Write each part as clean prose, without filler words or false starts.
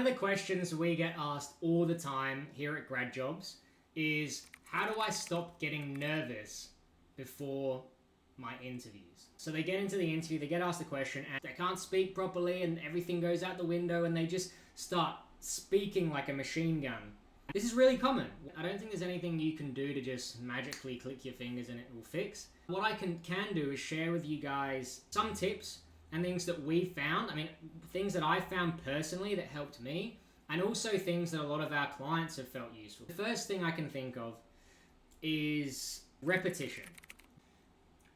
of the questions we get asked all the time here at Grad Jobs is, how do I stop getting nervous before my interviews? So they get into the interview, they get asked a question, and they can't speak properly, and everything goes out the window, and they just start speaking like a machine gun. This is really common. I don't think there's anything you can do to just magically click your fingers and it will fix. What I can do is share with you guys some tips and things that we found. I mean, things that I found personally that helped me, and also things that a lot of our clients have felt useful. The first thing I can think of is repetition.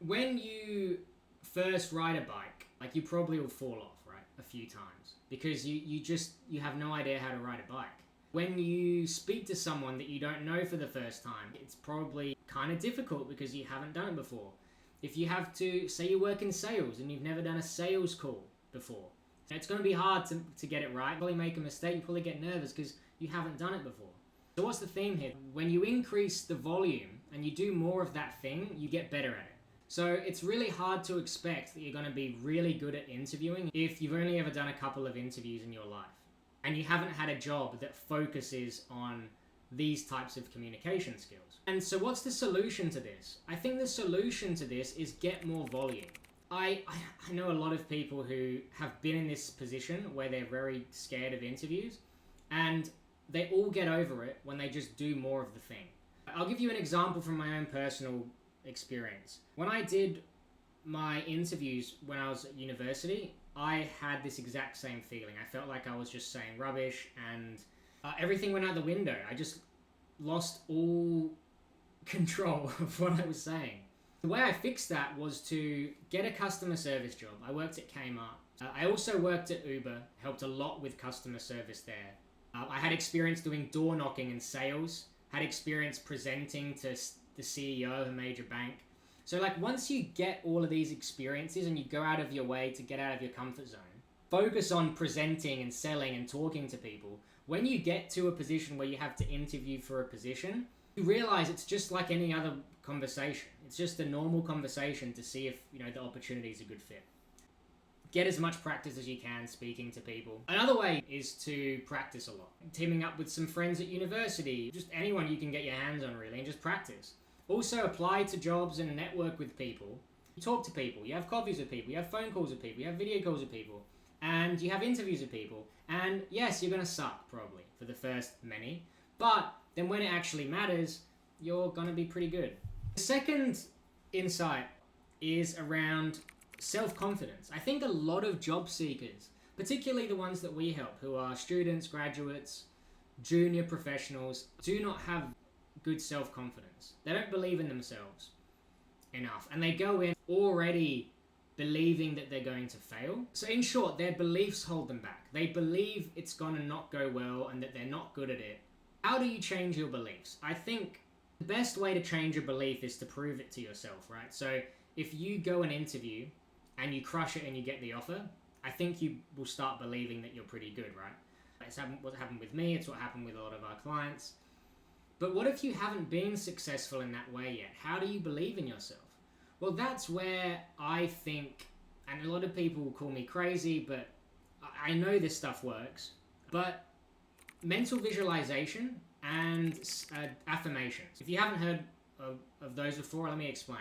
When you first ride a bike, like, you probably will fall off, right, a few times, because you have no idea how to ride a bike. When you speak to someone that you don't know for the first time, it's probably kind of difficult because you haven't done it before. If you have to, say you work in sales and you've never done a sales call before, it's going to be hard to get it right. You probably make a mistake, you probably get nervous because you haven't done it before. So what's the theme here? When you increase the volume and you do more of that thing, you get better at it. So it's really hard to expect that you're going to be really good at interviewing if you've only ever done a couple of interviews in your life and you haven't had a job that focuses on these types of communication skills. And so what's the solution to this? I think the solution to this is get more volume. I know a lot of people who have been in this position where they're very scared of interviews, and they all get over it when they just do more of the thing. I'll give you an example from my own personal experience. When I did my interviews when I was at university, I had this exact same feeling. I felt like I was just saying rubbish, and everything went out the window. I just lost all control of what I was saying. The way I fixed that was to get a customer service job. I worked at Kmart. I also worked at Uber, helped a lot with customer service there. I had experience doing door knocking and sales, had experience presenting to the CEO of a major bank. So like, once you get all of these experiences and you go out of your way to get out of your comfort zone, focus on presenting and selling and talking to people, when you get to a position where you have to interview for a position, you realize it's just like any other conversation. It's just a normal conversation to see if, the opportunity is a good fit. Get as much practice as you can speaking to people. Another way is to practice a lot. Teaming up with some friends at university, just anyone you can get your hands on really, and just practice. Also apply to jobs and network with people. You talk to people, you have coffees with people, you have phone calls with people, you have video calls with people, and you have interviews with people. And yes, you're going to suck probably for the first many, but then when it actually matters, you're going to be pretty good. The second insight is around self-confidence. I think a lot of job seekers, particularly the ones that we help, who are students, graduates, junior professionals, do not have good self-confidence. They don't believe in themselves enough, and they go in already believing that they're going to fail. So in short, their beliefs hold them back. They believe it's going to not go well and that they're not good at it. How do you change your beliefs? I think the best way to change your belief is to prove it to yourself, right? So if you go an interview and you crush it and you get the offer, I think you will start believing that you're pretty good, right? It's what happened with me. It's what happened with a lot of our clients. But what if you haven't been successful in that way yet? How do you believe in yourself? Well, that's where I think, and a lot of people will call me crazy, but I know this stuff works, but mental visualization and affirmations. If you haven't heard of those before, let me explain.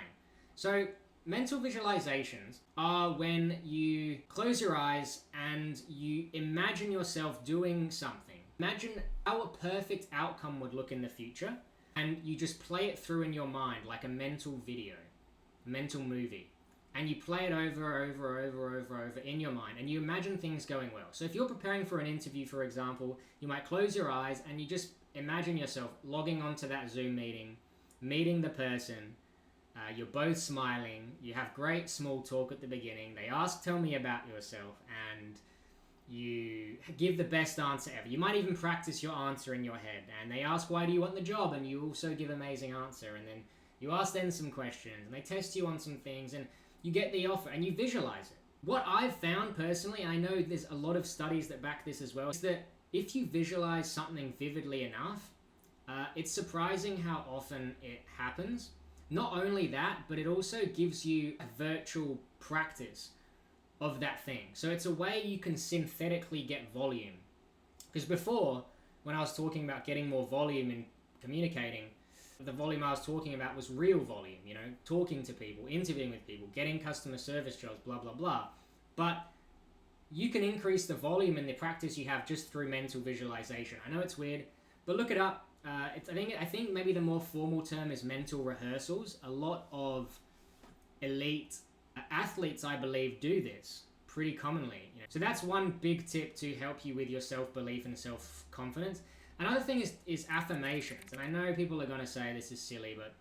So mental visualizations are when you close your eyes and you imagine yourself doing something. Imagine how a perfect outcome would look in the future, and you just play it through in your mind like a mental video, a mental movie. And you play it over in your mind, and you imagine things going well. So if you're preparing for an interview, for example, you might close your eyes and you just imagine yourself logging onto that Zoom meeting, meeting the person, you're both smiling, you have great small talk at the beginning, they ask, tell me about yourself, and you give the best answer ever. You might even practice your answer in your head, and they ask, why do you want the job? And you also give an amazing answer, and then you ask them some questions, and they test you on some things, and you get the offer, and you visualize it. What I've found personally, and I know there's a lot of studies that back this as well, is that if you visualize something vividly enough, it's surprising how often it happens. Not only that, but it also gives you a virtual practice of that thing. So it's a way you can synthetically get volume Because before, when I was talking about getting more volume in communicating, the volume I was talking about was real volume, you know, talking to people, interviewing with people, getting customer service jobs, blah, blah, blah. But you can increase the volume and the practice you have just through mental visualization. I know it's weird, but look it up. I think maybe the more formal term is mental rehearsals. A lot of elite athletes, I believe, do this pretty commonly. You know? So that's one big tip to help you with your self-belief and self-confidence. Another thing is affirmations. And I know people are going to say this is silly, but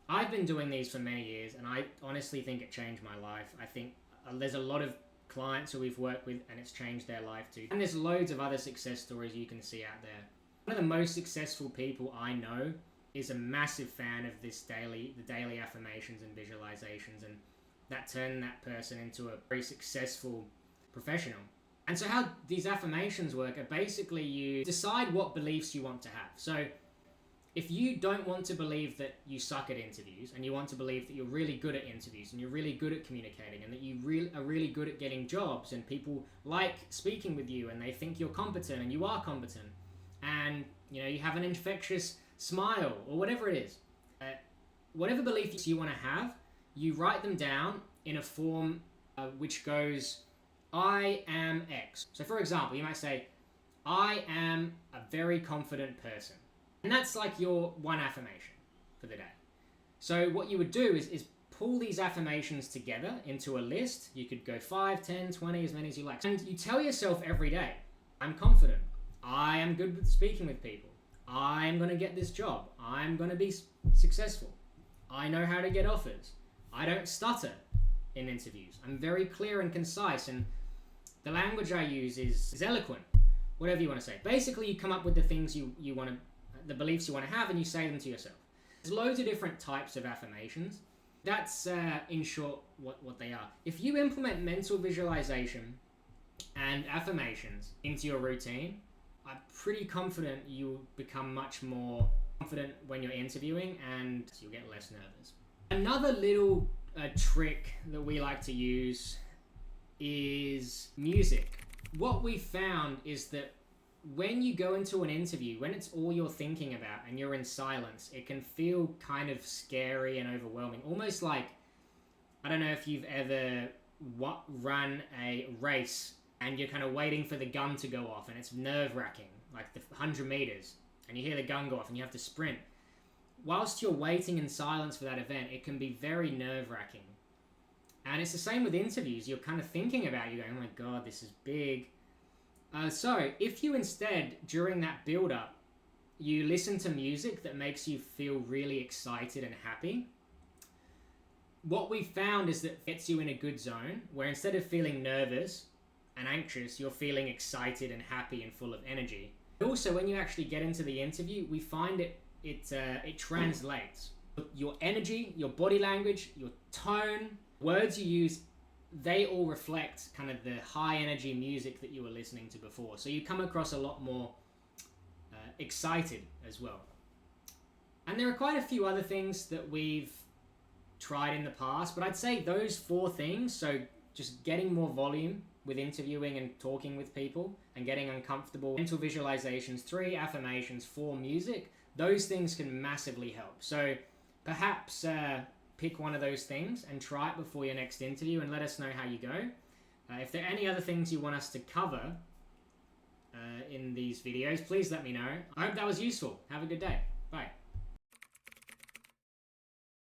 I've been doing these for many years, and I honestly think it changed my life. I think there's a lot of clients who we've worked with, and it's changed their life too. And there's loads of other success stories you can see out there. One of the most successful people I know is a massive fan of the daily affirmations and visualizations, and that turned that person into a very successful professional. And so how these affirmations work are basically you decide what beliefs you want to have. So if you don't want to believe that you suck at interviews, and you want to believe that you're really good at interviews and you're really good at communicating and that you are really good at getting jobs and people like speaking with you and they think you're competent and you are competent, and you know you have an infectious smile or whatever it is, whatever beliefs you want to have, you write them down in a form which goes, I am X. So for example, you might say, I am a very confident person. And that's like your one affirmation for the day. So what you would do is pull these affirmations together into a list. You could go 5, 10, 20, as many as you like. And you tell yourself every day, I'm confident. I am good with speaking with people. I'm going to get this job. I'm going to be successful. I know how to get offers. I don't stutter in interviews. I'm very clear and concise, and the language I use is eloquent, whatever you want to say. Basically, you come up with the things you want to, the beliefs you want to have, and you say them to yourself. There's loads of different types of affirmations. That's, in short, what they are. If you implement mental visualization and affirmations into your routine, I'm pretty confident you'll become much more confident when you're interviewing, and you'll get less nervous. Another little trick that we like to use is music. What we found is that when you go into an interview, when it's all you're thinking about and you're in silence, it can feel kind of scary and overwhelming. Almost like, I don't know if you've ever run a race and you're kind of waiting for the gun to go off and it's nerve-wracking, like the 100 meters, and you hear the gun go off and you have to sprint. Whilst you're waiting in silence for that event, it can be very nerve-wracking. And it's the same with interviews. You're kind of thinking about it, you're going, oh my God, this is big. So if you instead, during that build-up, you listen to music that makes you feel really excited and happy, what we found is that it gets you in a good zone, where instead of feeling nervous and anxious, you're feeling excited and happy and full of energy. Also, when you actually get into the interview, we find it translates. Your energy, your body language, your tone, words you use, they all reflect kind of the high energy music that you were listening to before. So you come across a lot more excited as well. And there are quite a few other things that we've tried in the past, but I'd say those 4 things, so just getting more volume with interviewing and talking with people and getting uncomfortable, mental visualizations, 3 affirmations, 4 music, those things can massively help. So perhaps pick one of those things and try it before your next interview and let us know how you go. If there are any other things you want us to cover in these videos, please let me know. I hope that was useful. Have a good day.